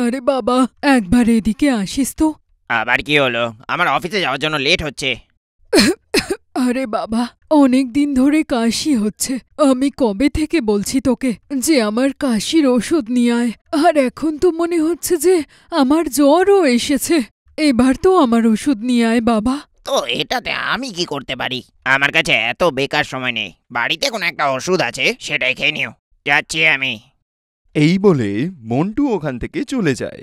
আরে বাবা, একবার এদিকে আসিস তো। আবার কি হলো? আমার অফিসে যাওয়ার জন্য লেট হচ্ছে। আরে বাবা, অনেক দিন ধরে কাশি হচ্ছে। আমি কবে থেকে বলছি তোকে যে আমার কাশির ওষুধ নিয়ে আয়, আর এখন তো মনে হচ্ছে যে আমার জ্বরও এসেছে। এবার তো আমার ওষুধ নিয়ে আয় বাবা। তো এটাতে আমি কি করতে পারি? আমার কাছে এত বেকার সময় নেই। বাড়িতে কোনো একটা ওষুধ আছে, সেটাই খেয়ে নিও। যাচ্ছি আমি। এই বলে মন্টু ওখান থেকে চলে যায়।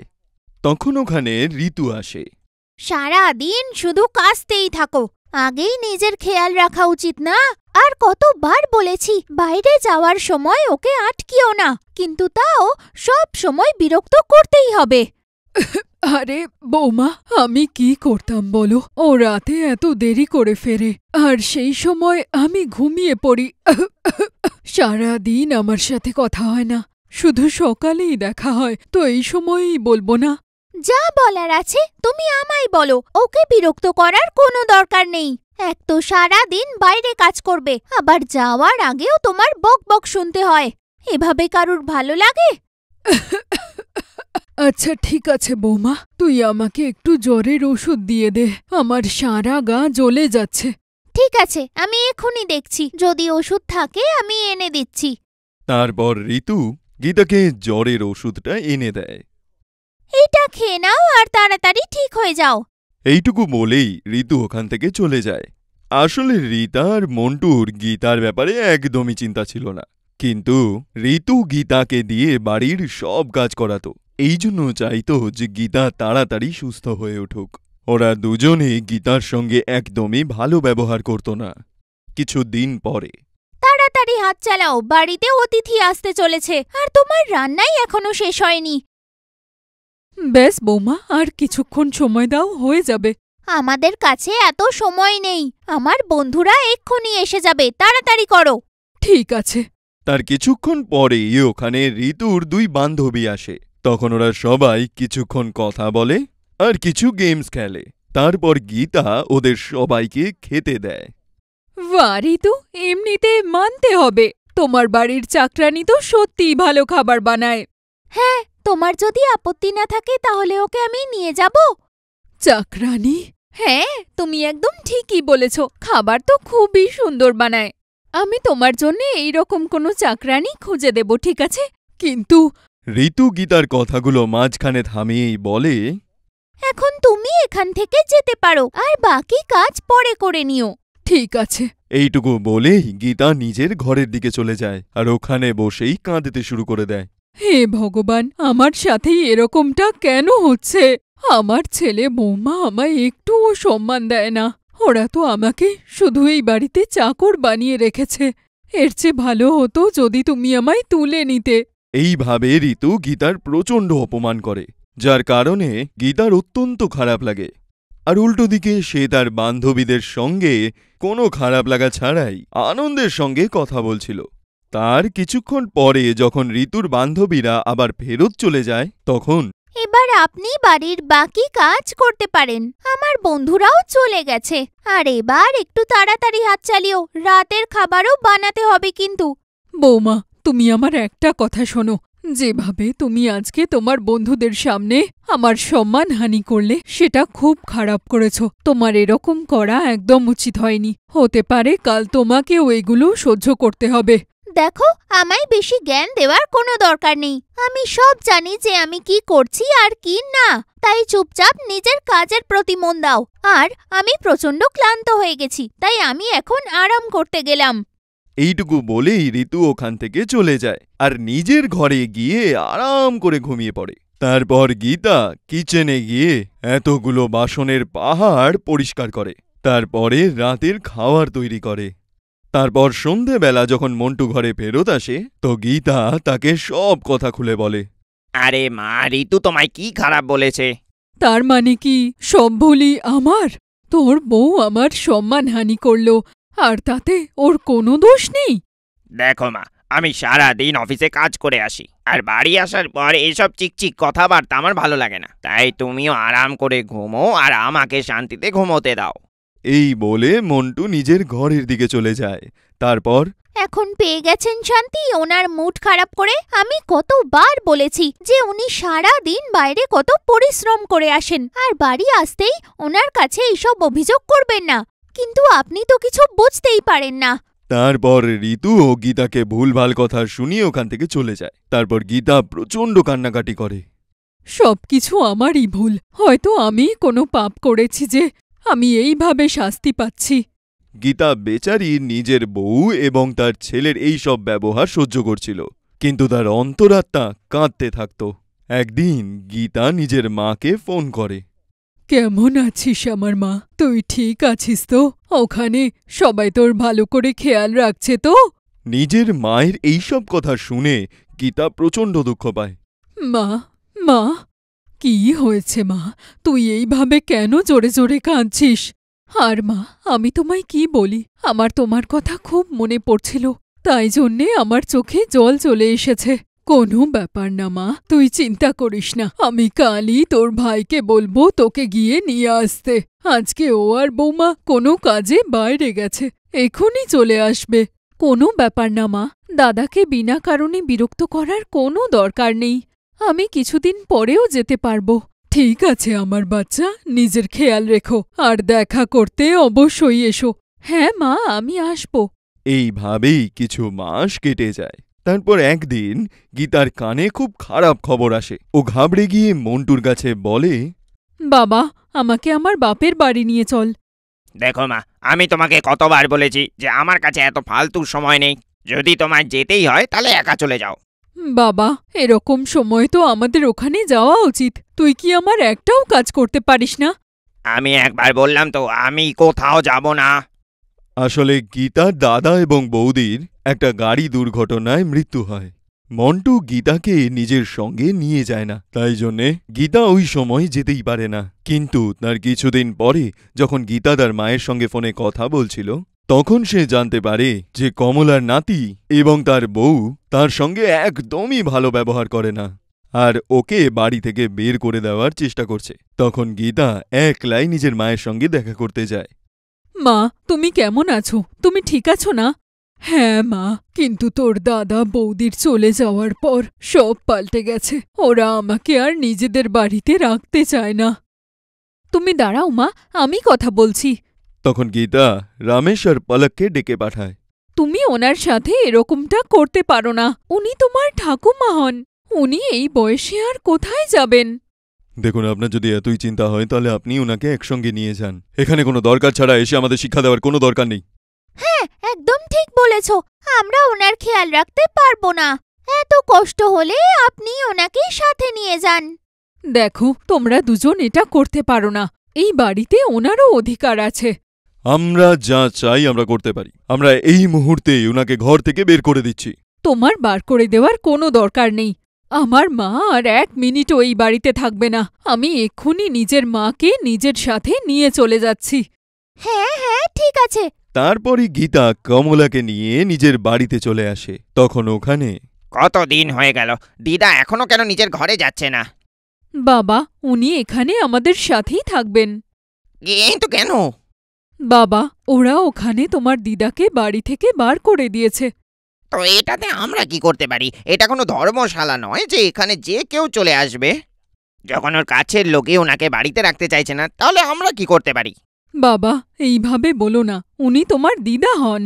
তখন ওখানে ঋতু আসে। সারাদিন শুধু কাশতেই থাকো, আগেই নিজের খেয়াল রাখা উচিত না? আর কতবার বলেছি বাইরে যাওয়ার সময় ওকে আটকিও না, কিন্তু তাও সব সময় বিরক্ত করতেই হবে। আরে বৌমা, আমি কি করতাম বলো? ও রাতে এত দেরি করে ফেরে, আর সেই সময় আমি ঘুমিয়ে পড়ি। সারাদিন আমার সাথে কথা হয় না, শুধু সকালেই দেখা হয়, তো এই সময়ই বলবো না? যা বলার আছে তুমি আমায় বলো, ওকে বিরক্ত করার কোনো দরকার নেই। এক তো সারাদিন বাইরে কাজ করবে, আবার যাওয়ার আগেও তোমার বক বক শুনতে হয়। এভাবে কারুর ভালো লাগে? আচ্ছা ঠিক আছে বৌমা, তুই আমাকে একটু জ্বরের ওষুধ দিয়ে দে, আমার সারা গা জ্বলে যাচ্ছে। ঠিক আছে, আমি এক্ষুনি দেখছি, যদি ওষুধ থাকে আমি এনে দিচ্ছি। তারপর ঋতু গীতাকে জ্বরের ওষুধটা এনে দেয়। এটা খেয়ে নাও আর তাড়াতাড়ি ঠিক হয়ে যাও। এইটুকু বলেই ঋতু ওখান থেকে চলে যায়। আসলে রীতা আর মন্টুর গীতার ব্যাপারে একদমই চিন্তা ছিল না, কিন্তু ঋতু গীতাকে দিয়ে বাড়ির সব কাজ করাতো। এই জন্য চাইতো যে গীতা তাড়াতাড়ি সুস্থ হয়ে উঠুক। ওরা দুজনে গীতার সঙ্গে একদমই ভালো ব্যবহার করত না। কিছুদিন পরে তাড়াতাড়ি হাত চালাও, বাড়িতে অতিথি আসতে চলেছে, আর তোমার রান্নাই এখনো শেষ হয়নি। ব্যাস বৌমা, আর কিছুক্ষণ সময় দাও, হয়ে যাবে। আমাদের কাছে এত সময় নেই, আমার বন্ধুরা এক্ষুনি এসে যাবে, তাড়াতাড়ি করো। ঠিক আছে। তার কিছুক্ষণ পরেই ওখানে ঋতুর দুই বান্ধবী আসে। তখন ওরা সবাই কিছুক্ষণ কথা বলে আর কিছু গেমস খেলে। তারপর গীতা ওদের সবাইকে খেতে দেয়। বাহ ঋতু, এমনিতে মানতে হবে, তোমার বাড়ির চাকরানি তো সত্যিই ভালো খাবার বানায়। হ্যাঁ, তোমার যদি আপত্তি না থাকে তাহলে ওকে আমি নিয়ে যাব। চাকরানি? হ্যাঁ, তুমি একদম ঠিকই বলেছ, খাবার তো খুবই সুন্দর বানায়। আমি তোমার জন্য এইরকম কোনো চাকরানি খুঁজে দেব, ঠিক আছে? কিন্তু ঋতু গীতার কথাগুলো মাঝখানে থামিয়েই বলে, এখন তুমি এখান থেকে যেতে পারো, আর বাকি কাজ পরে করে নিও। ঠিক আছে। এইটুকু বলেই গীতা নিজের ঘরের দিকে চলে যায় আর ওখানে বসেই কাঁদতে শুরু করে দেয়। হে ভগবান, আমার সাথেই এরকমটা কেন হচ্ছে? আমার ছেলে বৌমা আমায় একটুও সম্মান দেয় না। ওরা তো আমাকে শুধু এই বাড়িতে চাকর বানিয়ে রেখেছে। এর চেয়ে ভালো হতো যদি তুমি আমায় তুলে নিতে। এইভাবে ঋতু গীতার প্রচণ্ড অপমান করে, যার কারণে গীতার অত্যন্ত খারাপ লাগে। আর উল্টো দিকে সে তার বান্ধবীদের সঙ্গে কোনো খারাপ লাগা ছাড়াই আনন্দের সঙ্গে কথা বলছিল। তার কিছুক্ষণ পরে যখন ঋতুর বান্ধবীরা আবার ফেরত চলে যায়, তখন এবার আপনি বাড়ির বাকি কাজ করতে পারেন, আমার বন্ধুরাও চলে গেছে। আর এবার একটু তাড়াতাড়ি হাত চালিও, রাতের খাবারও বানাতে হবে কিন্তু। বৌমা, তুমি আমার একটা কথা শোনো, যেভাবে তুমি আজকে তোমার বন্ধুদের সামনে আমার সম্মানহানি করলে, সেটা খুব খারাপ করেছ। তোমার এরকম করা একদম উচিত হয়নি। হতে পারে কাল তোমাকেও এগুলো সহ্য করতে হবে। দেখো, আমায় বেশি জ্ঞান দেওয়ার কোনো দরকার নেই। আমি সব জানি যে আমি কি করছি আর কি না, তাই চুপচাপ নিজের কাজের প্রতি মন দাও। আর আমি প্রচণ্ড ক্লান্ত হয়ে গেছি, তাই আমি এখন আরাম করতে গেলাম। এইটুকু বলেই ঋতু ওখান থেকে চলে যায় আর নিজের ঘরে গিয়ে আরাম করে ঘুমিয়ে পড়ে। তারপর গীতা কিচেনে গিয়ে এতগুলো বাসনের পাহাড় পরিষ্কার করে। তারপরে রাতের খাবার তৈরি করে। তারপর সন্ধেবেলা যখন মন্টু ঘরে ফেরত আসে, তো গীতা তাকে সব কথা খুলে বলে। আরে মা, ঋতু তোমায় কি খারাপ বলেছে? তার মানে কি সব ভুলই আমার? তোর বউ আমার সম্মানহানি করল, আর তাতে ওর কোনো দোষ নেই? দেখো মা, আমি সারা দিন অফিসে কাজ করে আসি, আর বাড়ি আসার পর এসব চিকচিক কথাবার্তা আমার ভালো লাগে না। তাই তুমিও আরাম করে ঘুমো আর আমাকে শান্তিতে ঘুমোতে দাও। এই বলে মন্টু নিজের ঘরের দিকে চলে যায়। তারপর এখন পেয়ে গেছেন শান্তি ওনার মুড খারাপ করে। আমি কতবার বলেছি যে উনি সারা দিন বাইরে কত পরিশ্রম করে আসেন, আর বাড়ি আসতেই ওনার কাছে এইসব অভিযোগ করবেন না, কিন্তু আপনি তো কিছু বুঝতেই পারেন না। তারপর ঋতু ও গীতাকে ভুলভাল কথা শুনিয়ে ওখান থেকে চলে যায়। তারপর গীতা প্রচণ্ড কান্নাকাটি করে। সবকিছু আমারই ভুল। হয়তো আমি কোনো পাপ করেছি যে আমি এইভাবে শাস্তি পাচ্ছি। গীতা বেচারি নিজের বউ এবং তার ছেলের এই সব ব্যবহার সহ্য করছিল, কিন্তু তার অন্তরাত্মা কাঁদতে থাকত। একদিন গীতা নিজের মাকে ফোন করে। কেমন আছিস আমার মা? তুই ঠিক আছিস তো? ওখানে সবাই তোর ভালো করে খেয়াল রাখছে তো? নিজের মায়ের এইসব কথা শুনে গীতা প্রচণ্ড দুঃখ পায়। মা, মা, কি হয়েছে মা? তুই এইভাবে কেন জোরে জোরে কাঁদছিস? আর মা, আমি তোমায় কি বলি, আমার তোমার কথা খুব মনে পড়ছিল, তাই জন্যে আমার চোখে জল চলে এসেছে। কোনো ব্যাপার না মা, তুই চিন্তা করিস না। আমি কালই তোর ভাইকে বলবো তোকে গিয়ে নিয়ে আসতে। আজকে ও আর বৌমা কোনো কাজে বাইরে গেছে, এখনই চলে আসবে। কোনো ব্যাপার না মা, দাদাকে বিনা কারণে বিরক্ত করার কোনো দরকার নেই। আমি কিছুদিন পরেও যেতে পারবো। ঠিক আছে আমার বাচ্চা, নিজের খেয়াল রেখো, আর দেখা করতে অবশ্যই এসো। হ্যাঁ মা, আমি আসবো। এইভাবেই কিছু মাস কেটে যায়। তারপর একদিন গীতার কানে খুব খারাপ খবর আসে। ও ঘাবড়ে গিয়ে মন্টুর কাছে বলে, বাবা, আমাকে আমার বাপের বাড়ি নিয়ে চল। দেখো মা, আমি তোমাকে কতবার বলেছি যে আমার কাছে এত ফালতু সময় নেই। যদি তোমার যেতেই হয় তাহলে একা চলে যাও। বাবা, এরকম সময় তো আমাদের ওখানে যাওয়া উচিত। তুই কি আমার একটাও কাজ করতে পারিস না? আমি একবার বললাম তো আমি কোথাও যাব না। আসলে গীতার দাদা এবং বৌদির একটা গাড়ি দুর্ঘটনায় মৃত্যু হয়। মন্টু গীতাকে নিজের সঙ্গে নিয়ে যায় না, তাই জন্যে গীতা ওই সময় যেতেই পারে না। কিন্তু তার কিছুদিন পরে যখন গীতা তার মায়ের সঙ্গে ফোনে কথা বলছিল, তখন সে জানতে পারে যে কমলার নাতি এবং তার বউ তার সঙ্গে একদমই ভালো ব্যবহার করে না, আর ওকে বাড়ি থেকে বের করে দেওয়ার চেষ্টা করছে। তখন গীতা একলাই নিজের মায়ের সঙ্গে দেখা করতে যায়। মা, তুমি কেমন আছো? তুমি ঠিক আছো না? হ্যাঁ মা, কিন্তু তোর দাদা বৌদির চলে যাওয়ার পর সব পাল্টে গেছে। ওরা আমাকে আর নিজেদের বাড়িতে রাখতে চায় না। তুমি দাঁড়াও মা, আমি কথা বলছি। তখন গীতা রমেশ আর পলককে ডেকে পাঠায়। তুমি ওনার সাথে এরকমটা করতে পারো না। উনি তোমার ঠাকুমা হন। উনি এই বয়সে আর কোথায় যাবেন? দেখুন, আপনার যদি এতই চিন্তা হয় তাহলে আপনি ওনাকে একসঙ্গে নিয়ে যান। এখানে কোনো দরকার ছাড়া এসে আমাদের শিক্ষা দেওয়ার কোনো দরকার নেই। হ্যাঁ, একদম ঠিক বলেছ। আমরা ওনার খেয়াল রাখতে পারবো না। এত কষ্ট হলে আপনি ওনাকে সাথে নিয়ে যান। দেখো, তোমরা দুজন এটা করতে পারো না। এই বাড়িতে ওনারও অধিকার আছে। আমরা যা চাই আমরা করতে পারি। আমরা এই মুহূর্তে ওনাকে ঘর থেকে বের করে দিচ্ছি। তোমার বার করে দেওয়ার কোনো দরকার নেই। আমার মা আর 1 মিনিটও এই বাড়িতে থাকবে না। আমি এক্ষুনি নিজের মাকে নিজের সাথে নিয়ে চলে যাচ্ছি। হ্যাঁ হ্যাঁ, ঠিক আছে। তারপরই গীতা কমলাকে নিয়ে নিজের বাড়িতে চলে আসে। তখন ওখানে কতদিন হয়ে গেল, দিদা এখনো কেন নিজের ঘরে যাচ্ছে না? বাবা, উনি এখানে আমাদের সাথেই থাকবেন। কিন্তু কেন? বাবা, ওরা ওখানে তোমার দিদাকে বাড়ি থেকে বার করে দিয়েছে। তো এটাতে আমরা কি করতে পারি? এটা কোনো ধর্মশালা নয় যে এখানে যে কেউ চলে আসবে। যখন ওর কাছের লোকে ওনাকে বাড়িতে রাখতে চাইছে না, তাহলে আমরা কি করতে পারি? বাবা, এইভাবে বলো না। উনি তোমার দিদা হন।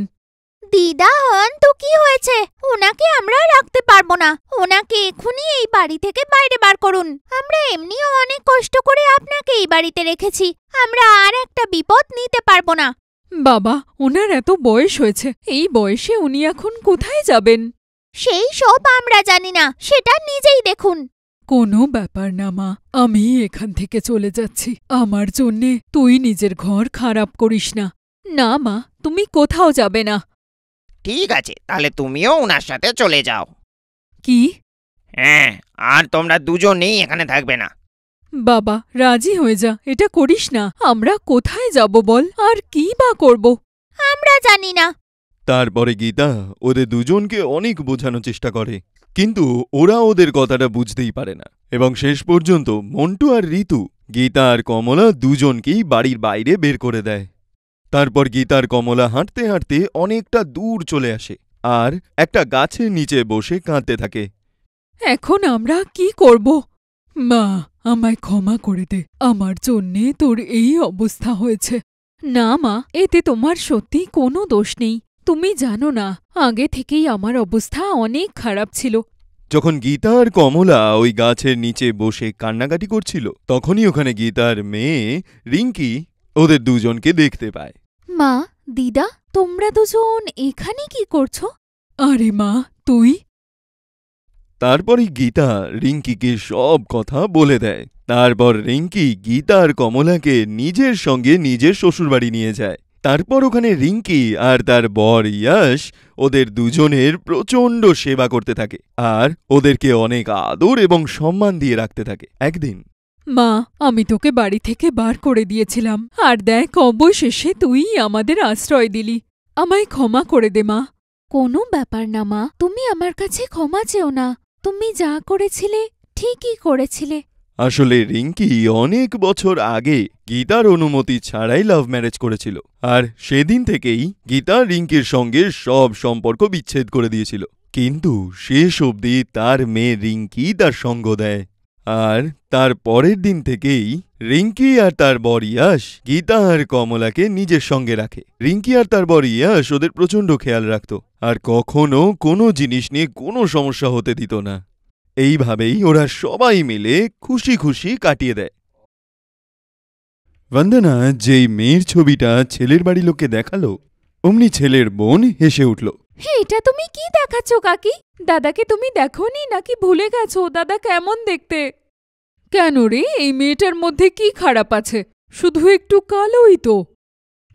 দিদা হন তো কি হয়েছে? ওনাকে আমরা রাখতে পারবো না। ওনাকে এক্ষুনি এই বাড়ি থেকে বাইরে বার করুন। আমরা এমনিও অনেক কষ্ট করে আপনাকে এই বাড়িতে রেখেছি। আমরা আর একটা বিপদ নিতে পারবো না। বাবা, ওনার এত বয়স হয়েছে, এই বয়সে উনি এখন কোথায় যাবেন? সেই সব আমরা জানি না, সেটা নিজেই দেখুন। কোনো ব্যাপার না মা, আমি এখান থেকে চলে যাচ্ছি। আমার জন্যে তুই নিজের ঘর খারাপ করিস না। না মা, তুমি কোথাও যাবে না। ঠিক আছে, তাহলে তুমিও ওনার সাথে চলে যাও। কি? হ্যাঁ, আর তোমরা দুজনেই এখানে থাকবে না। বাবা, রাজি হয়ে যা, এটা করিস না। আমরা কোথায় যাব বল, আর কি বা করব? আমরা জানি না। তারপরে গীতা ওদের দুজনকে অনেক বোঝানোর চেষ্টা করে, কিন্তু ওরা ওদের কথাটা বুঝতেই পারে না। এবং শেষ পর্যন্ত মন্টু আর ঋতু গীতা আর কমলা দুজনকেই বাড়ির বাইরে বের করে দেয়। তারপর গীতা আর কমলা হাঁটতে হাঁটতে অনেকটা দূর চলে আসে আর একটা গাছের নিচে বসে কাঁদতে থাকে। এখন আমরা কি করব? মা, আমায় ক্ষমা করে দে, আমার জন্যে তোর এই অবস্থা হয়েছে। না মা, এতে তোমার সত্যি কোনো দোষ নেই। তুমি জানো না, আগে থেকেই আমার অবস্থা অনেক খারাপ ছিল। যখন গীতা আর কমলা ওই গাছের নিচে বসে কান্নাকাটি করছিল, তখনই ওখানে গীতার মেয়ে রিঙ্কি ওদের দুজনকে দেখতে পায়। মা, দিদা, তোমরা দুজন এখানে কি করছো? আরে মা, তুই? তারপরে গীতা রিঙ্কিকে সব কথা বলে দেয়। তারপর রিঙ্কি গীতা আর কমলাকে নিজের সঙ্গে নিজের শ্বশুরবাড়ি নিয়ে যায়। তারপর ওখানে রিঙ্কি আর তার বর ইয়াশ ওদের দুজনের প্রচণ্ড সেবা করতে থাকে আর ওদেরকে অনেক আদর এবং সম্মান দিয়ে রাখতে থাকে। একদিন, মা, আমি তোকে বাড়ি থেকে বার করে দিয়েছিলাম, আর দেখ অবশেষে তুই আমাদের আশ্রয় দিলি। আমায় ক্ষমা করে দে মা। কোনো ব্যাপার না মা, তুমি আমার কাছে ক্ষমা চেও না। তুমি যা করেছিলে ঠিকই করেছিলে। আসলে রিঙ্কি অনেক বছর আগে গীতার অনুমতি ছাড়াই লাভ ম্যারেজ করেছিল, আর সেদিন থেকেই গীতা রিঙ্কির সঙ্গে সব সম্পর্ক বিচ্ছেদ করে দিয়েছিল। কিন্তু শেষ অবধি তার মেয়ে রিঙ্কি তার সঙ্গ দেয়, আর তার পরের দিন থেকেই রিঙ্কি আর তার বর ইয়াশ গীতা আর কমলাকে নিজের সঙ্গে রাখে। রিঙ্কি আর তার বর ইয়াশ ওদের প্রচণ্ড খেয়াল রাখত আর কখনো কোনো জিনিস নিয়ে কোনো সমস্যা হতে দিত না। এইভাবেই ওরা সবাই মিলে খুশি খুশি কাটিয়ে দেয়। বন্দনা যেই মেয়ের ছবিটা ছেলের বাড়ি লোককে দেখালো, অমনি ছেলের বোন হেসে উঠল। এটা তুমি কি দেখাচ্ছ কাকি? দাদাকে তুমি দেখোনি নাকি ভুলে গেছো দাদা কেমন দেখতে? কেন রে, এই মেয়েটার মধ্যে কি খারাপ আছে? শুধু একটু কালোই তো।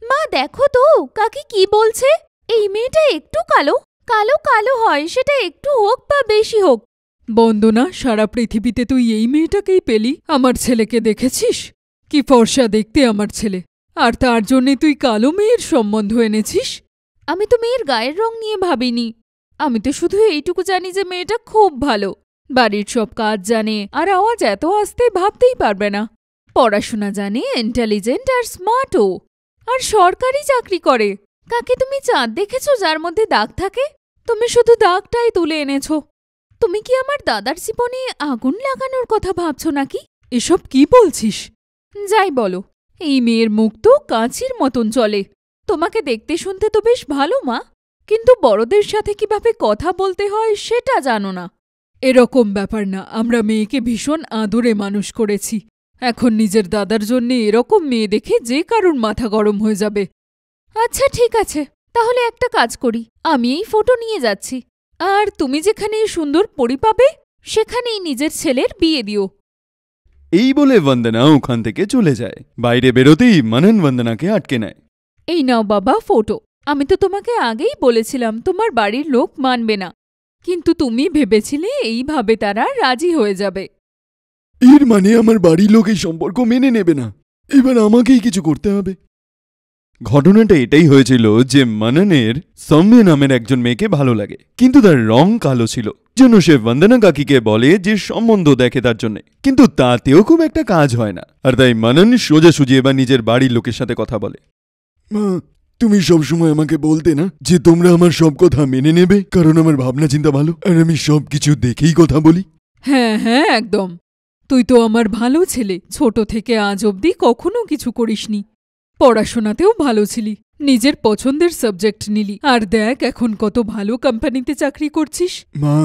মা দেখো তো কাকি কি বলছে। এই মেয়েটা একটু কালো। কালো কালো হয়, সেটা একটু হোক বা বেশি হোক। বন্দনা, সারা পৃথিবীতে তুই এই মেয়েটাকেই পেলি? আমার ছেলেকে দেখেছিস? কি ফর্সা দেখতে আমার ছেলে, আর তার জন্যে তুই কালো মেয়ের সম্বন্ধ এনেছিস? আমি তো মেয়ের গায়ের রং নিয়ে ভাবিনি। আমি তো শুধু এইটুকু জানি যে মেয়েটা খুব ভালো, বাড়ির সব কাজ জানে, আর আওয়াজ এত আসতে ভাবতেই পারবে না। পড়াশোনা জানে, ইন্টেলিজেন্ট আর স্মার্টও, আর সরকারি চাকরি করে। কাকি তুমি চাঁদ দেখেছো যার মধ্যে দাগ থাকে? তুমি শুধু দাগটাই তুলে এনেছো। তুমি কি আমার দাদার জীবনে আগুন লাগানোর কথা ভাবছো নাকি? এসব কি বলছিস? যাই বলো, এই মেয়ের মুখ তো কাঁচির মতন চলে। তোমাকে দেখতে শুনতে তো বেশ ভালো মা, কিন্তু বড়দের সাথে কিভাবে কথা বলতে হয় সেটা জানো না। এরকম ব্যাপার না, আমরা মেয়েকে ভীষণ আদরে মানুষ করেছি। এখন নিজের দাদার জন্যে এরকম মেয়ে দেখে যে কারুর মাথা গরম হয়ে যাবে। আচ্ছা ঠিক আছে, তাহলে একটা কাজ করি, আমি এই ফটো নিয়ে যাচ্ছি, আর তুমি যেখানে এই সুন্দর পরি পাবে সেখানেই নিজের ছেলের বিয়ে দিও। এই বলে বন্দনা ওখান থেকে চলে যায়। বাইরে বেরোতেই মনন বন্দনাকে আটকে নেয়। এই নাও বাবা ফটো। আমি তো তোমাকে আগেই বলেছিলাম তোমার বাড়ির লোক মানবে না, কিন্তু তুমি ভেবেছিলে এইভাবে তারা রাজি হয়ে যাবে। এর মানে আমার বাড়ির লোক এই সম্পর্ক মেনে নেবে না, এবার আমাকেই কিছু করতে হবে। ঘটনাটা এটাই হয়েছিল যে মননের সৌম্য নামের একজন মেয়েকে ভালো লাগে, কিন্তু তার রং কালো ছিল, জন্য সে বন্দনা কাকিকে বলে যে সম্বন্ধ দেখে তার জন্য, কিন্তু তাতেও খুব একটা কাজ হয় না। আর তাই মনন সোজাসুজি এবার নিজের বাড়ির লোকের সাথে কথা বলে। মা, তুমি সবসময় আমাকে বলতে না যে তোমরা আমার সব কথা মেনে নেবে, কারণ আমার ভাবনা চিন্তা ভালো আর আমি সবকিছু দেখেই কথা বলি। হ্যাঁ হ্যাঁ, একদম। তুই তো আমার ভালো ছেলে, ছোট থেকে আজ অবধি কখনো কিছু করিসনি। পড়াশোনাতেও ভালো ছিলি, নিজের পছন্দের সাবজেক্ট নিলি, আর দেখ এখন কত ভালো কোম্পানিতে চাকরি করছিস। মা,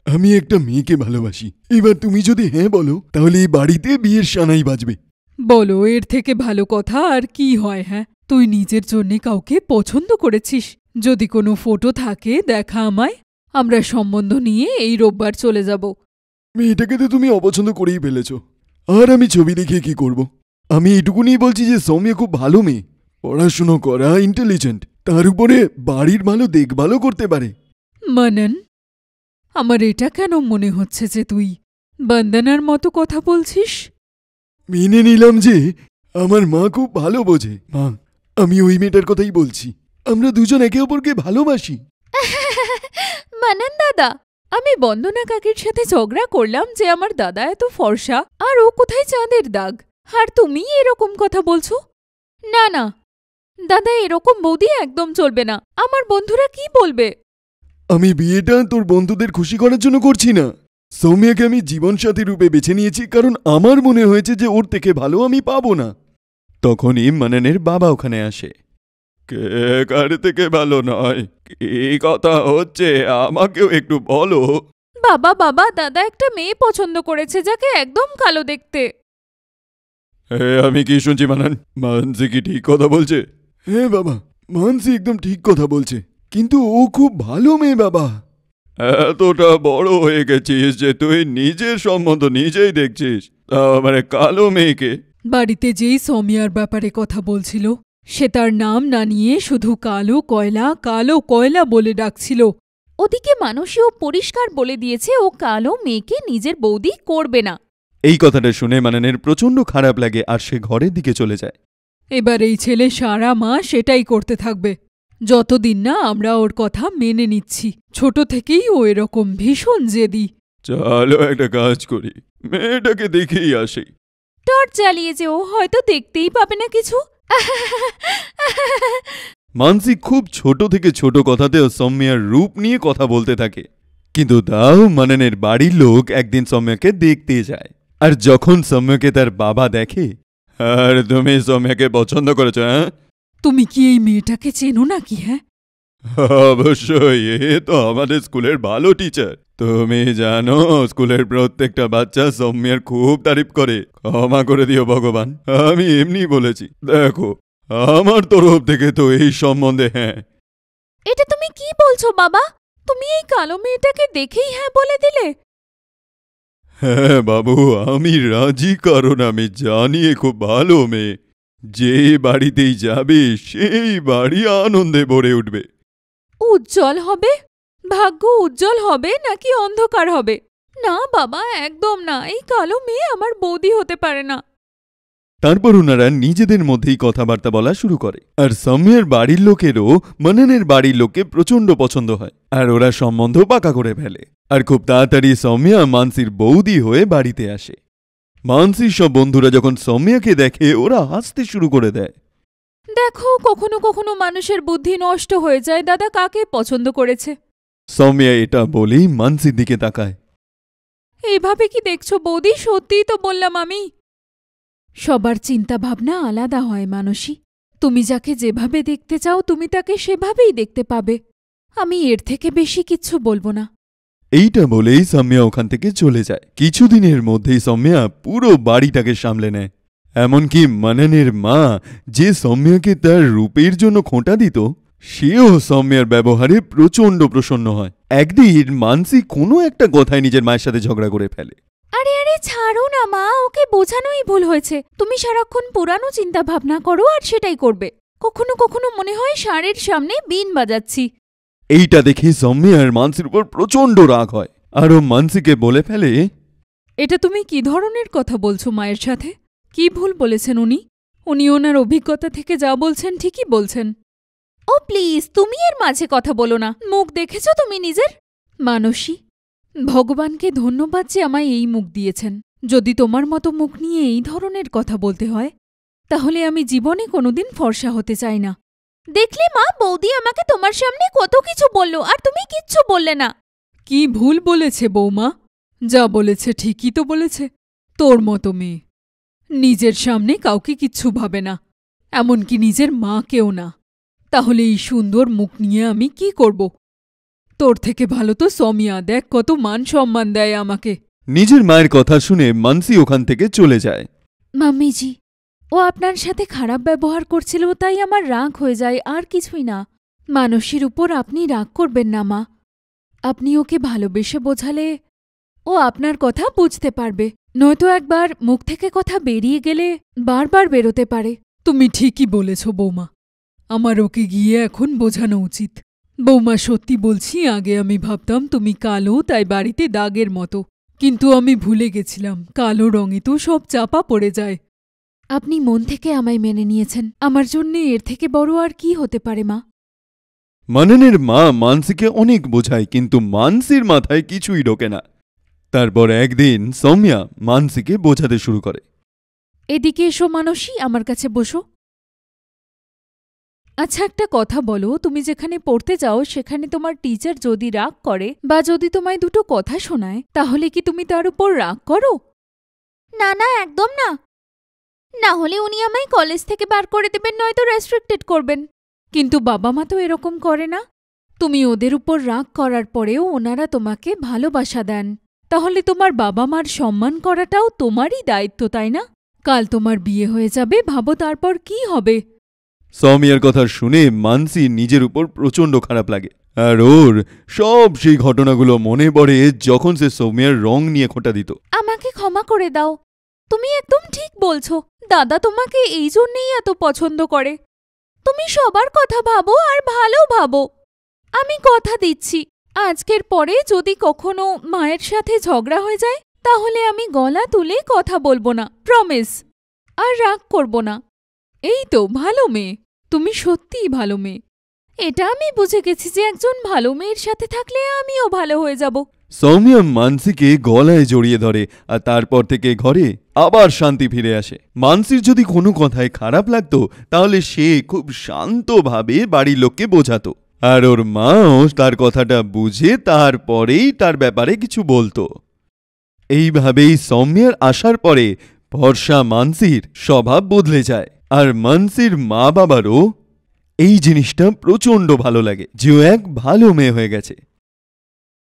আমি একটা মেয়েকে ভালোবাসি, এবার তুমি যদি হ্যাঁ বলো তাহলে এই বাড়িতে বিয়ের সানাই বাজবে। বলো, এর থেকে ভালো কথা আর কি হয়? হ্যাঁ, তুই নিজের জন্যে কাউকে পছন্দ করেছিস? যদি কোনো ফটো থাকে দেখা আমায়, আমরা সম্বন্ধ নিয়ে এই রোববার চলে যাব। মেয়েটাকে তো তুমি অপছন্দ করেই ফেলেছ, আর আমি ছবি দেখে কি করব? আমি এটুকুনি বলছি যে সৌম্য খুব ভালো মেয়ে, পড়াশুনো করা, ইন্টেলিজেন্ট, তার উপরে বাড়ির ভালো দেখভালও করতে পারে। মনন, আমার এটা কেন মনে হচ্ছে যে তুই বন্দনার মতো কথা বলছিস? মেনে নিলাম যে আমার মা খুব ভালো বোঝে। মা, আমি ওই মেয়েটার কথাই বলছি, আমরা দুজন একে অপরকে ভালোবাসি। মানন দাদা, আমি বন্দনা কাকির সাথে ঝগড়া করলাম যে আমার দাদা এত ফর্সা আর ও কোথায় চাঁদের দাগ, আর তুমি এরকম কথা বলছো? না না, দাদা এরকম বৌদি একদম চলবে না, আমার বন্ধুরা কি বলবে? আমি বিয়েটা তোর বন্ধুদের খুশি করার জন্য করছি না। সৌম্যাকে আমি জীবনসাথী রূপে বেছে নিয়েছি কারণ আমার মনে হয়েছে যে ওর থেকে ভালো আমি পাবো না। তখনই মাননের বাবা ওখানে আসে। কে কার থেকে ভালো নয়, কি কথা হচ্ছে আমাকেও একটু বলো। বাবা বাবা, দাদা একটা মেয়ে পছন্দ করেছে যাকে একদম কালো দেখতে। আমি কি শুনছি মানান? মানসি কি ঠিক কথা বলছে? হ্যাঁ বাবা, মানসি একদম ঠিক কথা বলছে, কিন্তু ও খুব ভালো মেয়ে বাবা। এতটা বড় হয়ে গেছিস যে তুই নিজের সম্বন্ধ নিজেই দেখছিস, মানে কালো মেয়েকে। বাড়িতে যেই সৌমিয়ার ব্যাপারে কথা বলছিল সে তার নাম না নিয়ে শুধু কালো কয়লা বলে ডাকছিল। ওদিকে মানুষও পরিষ্কার বলে দিয়েছে ও কালো মেয়েকে নিজের বৌদি করবে না। এই কথাটা শুনে মানানের প্রচণ্ড খারাপ লাগে আর সে ঘরের দিকে চলে যায়। এবার এই ছেলে সারা মাস সেটাই করতে থাকবে যতদিন না আমরা ওর কথা মেনে নিচ্ছি। ছোট থেকেই ও এরকম ভীষণ জেদি। চলো একটা কাজ করি, মেয়েটাকে দেখেই আসি। টর্চ জ্বালিয়ে যে ও হয়তো দেখতেই পাবে না কিছু। মানসি খুব ছোট থেকে ছোট কথাতেও সৌম্যার রূপ নিয়ে কথা বলতে থাকে, কিন্তু তাও মাননের বাড়ির লোক একদিন সৌম্যাকে দেখতে যায়। আর যখন সৌম্যকে তার বাবা দেখে, আর তুমি সৌম্যাকে পছন্দ করেছো? হ্যাঁ, তুমি কি এই মেয়েটাকে চেনো নাকি? হ্যাঁ অবশ্যই, এ তো আমাদের স্কুলের ভালো টিচার। তুমি জানো স্কুলের প্রত্যেকটা বাচ্চা সৌম্যার খুব তারিফ করে। ক্ষমা করে দিও ভগবান, আমি এমনি বলেছি। দেখো আমার তরফ থেকে তো এই সম্বন্ধে হ্যাঁ। এটা তুমি কি বলছো বাবা? তুমি এই কালো মেয়েটাকে দেখেই হ্যাঁ বলে দিলে? হ্যাঁ বাবু, আমি রাজি, কারণ আমি জানি এ খুব ভালো মেয়ে। যে বাড়িতেই যাবে সেই বাড়ি আনন্দে ভরে উঠবে। উজ্জ্বল হবে? ভাগ্য উজ্জ্বল হবে নাকি অন্ধকার হবে? না বাবা, একদম না, এই কালো মেয়ে আমার বৌদি হতে পারে না। তারপর ওনারা নিজেদের মধ্যেই কথাবার্তা বলা শুরু করে, আর সৌম্যের বাড়ির লোকেরও মাননের বাড়ির লোককে প্রচণ্ড পছন্দ হয়, আর ওরা সম্বন্ধ পাকা করে ফেলে। আর খুব তাড়াতাড়ি সৌম্যা মানসির বৌদি হয়ে বাড়িতে আসে। মানসির সব বন্ধুরা যখন সৌম্যাকে দেখে ওরা হাসতে শুরু করে দেয়। দেখো, কখনো কখনো মানুষের বুদ্ধি নষ্ট হয়ে যায়। দাদা কাকে পছন্দ করেছে? সৌম্যা এটা বলেই মানসির দিকে তাকায়। এইভাবে কি দেখছো বৌদি? সত্যিই তো বললাম আমি। সবার চিন্তা ভাবনা আলাদা হয় মানসী। তুমি যাকে যেভাবে দেখতে চাও তুমি তাকে সেভাবেই দেখতে পাবে। আমি এর থেকে বেশি কিচ্ছু বলবো না। এইটা বলেই সৌম্যা ওখান থেকে চলে যায়। কিছুদিনের মধ্যেই সৌম্যা পুরো বাড়িটাকে সামলে নেয়। এমনকি মাননের মা, যে সৌম্যাকে তার রূপের জন্য খোঁটা দিত, সেও সৌম্যার ব্যবহারে প্রচণ্ড প্রসন্ন হয়। একদিন মানসি কোনো একটা কথায় নিজের মায়ের সাথে ঝগড়া করে ফেলে। আরে আরে ছাড়ো না মা, ওকে বোঝানোই ভুল হয়েছে। তুমি সারাক্ষণ পুরানো চিন্তা ভাবনা করো আর সেটাই করবে। কখনো কখনো মনে হয় ষাঁড়ের সামনে বীণ বাজাচ্ছি। এইটা দেখে সৌম্যার মানসির উপর প্রচণ্ড রাগ হয়, আর ও মানসিকে বলে ফেলে, এটা তুমি কি ধরনের কথা বলছো মায়ের সাথে? কি ভুল বলেছেন উনি? উনি ওনার অভিজ্ঞতা থেকে যা বলছেন ঠিকই বলছেন। ও প্লিজ, তুমি এর মাঝে কথা বলো না। মুখ দেখেছো তুমি নিজের? মানসী, ভগবানকে ধন্যবাদ যে আমায় এই মুখ দিয়েছেন। যদি তোমার মতো মুখ নিয়ে এই ধরনের কথা বলতে হয় তাহলে আমি জীবনে কোনোদিন ফর্সা হতে চাই না। দেখলে মা, বৌদি আমাকে তোমার সামনে কত কিছু বলল আর তুমি কিচ্ছু বললে না। কি ভুল বলেছে বৌমা? যা বলেছে ঠিকই তো বলেছে। তোর মতো মেয়ে নিজের সামনে কাউকে কিচ্ছু ভাবে না, এমনকি নিজের মাকেও না। তাহলে এই সুন্দর মুখ নিয়ে আমি কি করব? তোর থেকে ভালো তো সৌম্যা, দেখ কত মান সম্মান দেয় আমাকে। নিজের মায়ের কথা শুনে মানসি ওখান থেকে চলে যায়। মাম্মিজি, ও আপনার সাথে খারাপ ব্যবহার করছিল তাই আমার রাগ হয়ে যায়, আর কিছুই না। মানসীর উপর আপনি রাগ করবেন না মা। আপনি ওকে ভালোবেসে বোঝালে ও আপনার কথা বুঝতে পারবে। নয়তো একবার মুখ থেকে কথা বেরিয়ে গেলে বারবার বেরোতে পারে। তুমি ঠিকই বলেছ বৌমা, আমার ওকে গিয়ে এখন বোঝানো উচিত। বৌমা সত্যি বলছি, আগে আমি ভাবতাম তুমি কালো তাই বাড়িতে দাগের মতো, কিন্তু আমি ভুলে গেছিলাম কালো রঙে তো সব চাপা পড়ে যায়। আপনি মন থেকে আমায় মেনে নিয়েছেন, আমার জন্যে এর থেকে বড় আর কি হতে পারে মা? মাননের মা মানসিকে অনেক বোঝায়, কিন্তু মানসির মাথায় কিছুই ঢোকে না। তারপর একদিন সৌম্যা মানসিকে বোঝাতে শুরু করে। এদিকে এসো মানসী, আমার কাছে বসো। আচ্ছা একটা কথা বলো, তুমি যেখানে পড়তে যাও সেখানে তোমার টিচার যদি রাগ করে বা যদি তোমায় দুটো কথা শোনায়, তাহলে কি তুমি তার উপর রাগ করো? না না, একদম না। না হলে উনি আমায় কলেজ থেকে বার করে দেবেন, নয়তো রেস্ট্রিক্টেড করবেন। কিন্তু বাবা মা তো এরকম করে না। তুমি ওদের উপর রাগ করার পরেও ওনারা তোমাকে ভালোবাসা দেন, তাহলে তোমার বাবা মার সম্মান করাটাও তোমারই দায়িত্ব, তাই না? কাল তোমার বিয়ে হয়ে যাবে, ভাবো তারপর কি হবে। সৌমিয়ার কথা শুনে মানসি নিজের উপর প্রচণ্ড খারাপ লাগে, আর ওর সব সেই ঘটনাগুলো মনে পড়ে যখন সে সৌমিয়ার রং নিয়ে খোঁটা দিত। আমাকে ক্ষমা করে দাও, তুমি একদম ঠিক বলছো। দাদা তোমাকে এই জন্যেই এত পছন্দ করে। তুমি সবার কথা ভাবো আর ভালো ভাবো। আমি কথা দিচ্ছি, আজকের পরে যদি কখনো মায়ের সাথে ঝগড়া হয়ে যায়, তাহলে আমি গলা তুলে কথা বলবো না, প্রমিস। আর রাগ করব না। এই তো ভালো মেয়ে, তুমি সত্যিই ভালো মেয়ে। এটা আমি বুঝে গেছি যে একজন ভালো মেয়ের সাথে থাকলে আমিও ভালো হয়ে যাব। সৌমিয়া মানসিকে গলায় জড়িয়ে ধরে, আর তারপর থেকে ঘরে আবার শান্তি ফিরে আসে। মানসির যদি কোনো কথায় খারাপ লাগতো, তাহলে সে খুব শান্তভাবে বাড়ির লোককে বোঝাতো, আর ওর মাও তার কথাটা বুঝে তারপরেই তার ব্যাপারে কিছু বলতো। এইভাবেই সৌম্যার আসার পরে ভরসা মানসির স্বভাব বদলে যায়, আর মানসির মা বাবারও এই জিনিসটা প্রচণ্ড ভালো লাগে যে ও এক ভালো মেয়ে হয়ে গেছে।